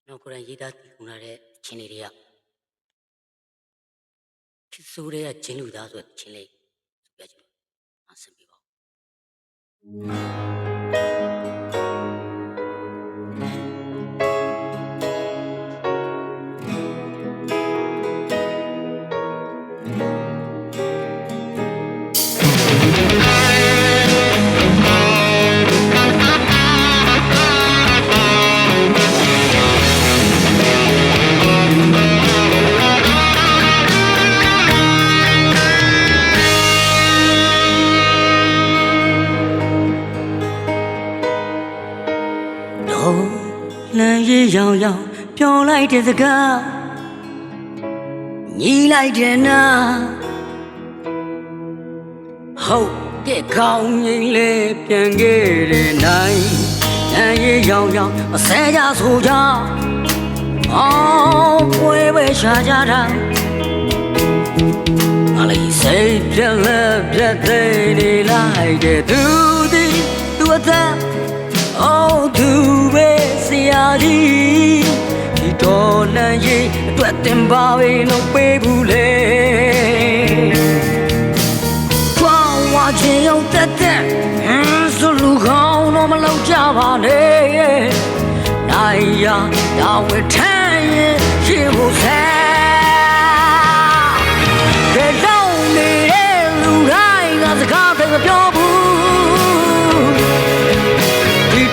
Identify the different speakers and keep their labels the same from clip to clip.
Speaker 1: နောက်ကိုယ်တိုင်ရေးသားတည်ခုလာတဲ့ချင်းလေးတွေကချစ်ဆိုးတဲ့ချင်းလူသားဆိုတဲ့ချင်းလေးဆိုပြချင်တယ်။အဆင်ပြေပါလမ်းရည်ရောင်ရောင်ပြောလိုက်တဲ့စကားညီလိုက်တဲ့နာဟုတ်ကဲ့ကောင်းရင်လေပြန်ခဲ့တဲ့နိုင်လမ်းရည်ရောင်ရောင်အစဲကြဆိုကြအော်ပွဲပဲရှာကြတာအလေးစိတ်ပြက်လက်ပြက်သိနေလိုက်တဲ့သူဒီသူအသက်Oh, tu ves allí y todo allí tu atemba y no pebule. Cuando yo te solo no me lo llamane. Naya, ya we tanye, she was there. The lonely line as a garden of your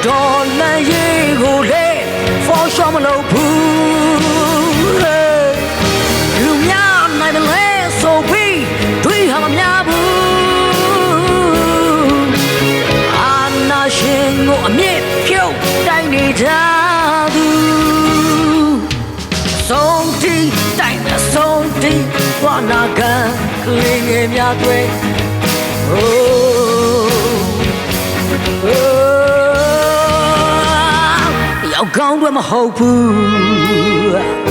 Speaker 1: Don't let you go late for some low pool. You meow, night and less, so we have a meow. I'm not sure no meat, you tiny jadu. So deep, tiny, so deep, one I can cling in your way. Oh.ကောင်းတော့မဟုတ်ဘူး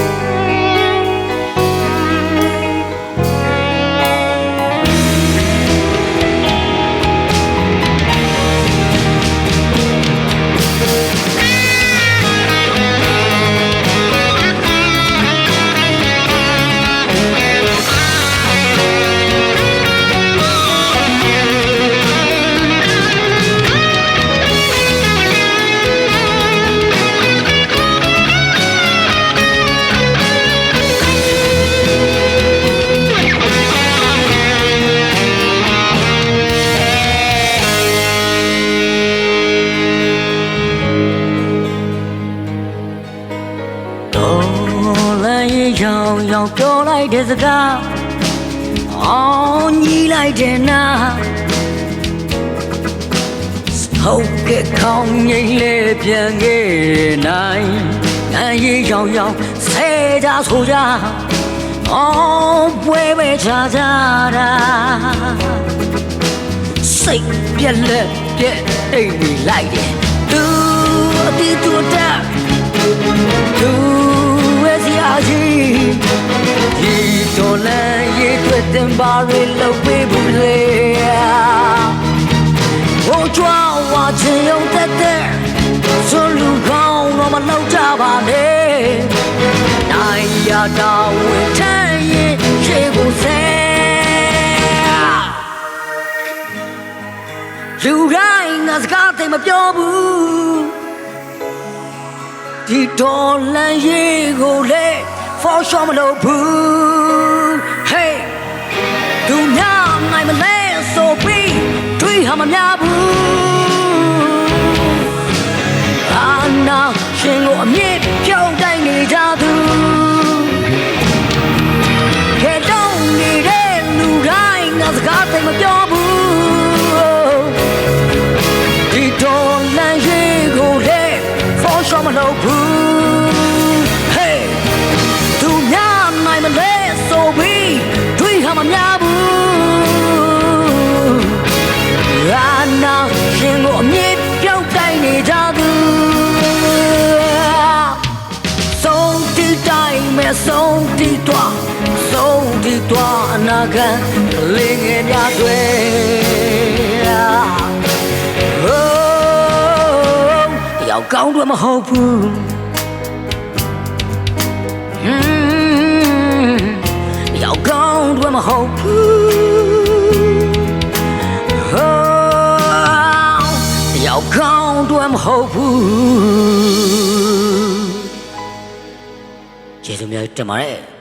Speaker 1: ရောင်ပြောလိုက်တဲ့စကားအော်ညီလိုက်တဲ့နာဟုတ်ကဲ့ခေါင်းငိမ့်လေပြန်ခဲ့နိုင်နိုင်ရောင်ရောင်ဆဲကြဆိုကြအော်ပွဲပဲချာကြတာစိတ်ပြက်လက်ပြက်တိတ်နေလိုက်တယ်သူအတီးသူတက်သူဒီတော်လည်းရေးတွေ့တင်ပါရလို့ပေးဘူးလေဟိုကြွားဝါချင်ုံတက်တဲ့ဆိုလူကောင်းတော့မလောက်ကြပါနဲ့နိုင်ရတာဝင်ထမ်းရင်ရှေ့ကိုဆဲလူတိုင်းငါစကားသိမပြောဘူးဒီတော်လည်းရေးကိုလေ For some low poo, hey, do now I'm a land so big, three hamabu. And now shingle a meat, Joe Danny Jadu. Get down, need it, new dying as a garden of your boo. The don't let you go there, for some low poo.I'm a less so we have a meow. And now she will meet your tiny jadu. So deep time, so deep, and I can ling in your way. Oh, you're going to my hope. 要搞多么好苦，要搞多么好苦。ကျေးဇူးများတင်ပါတယ်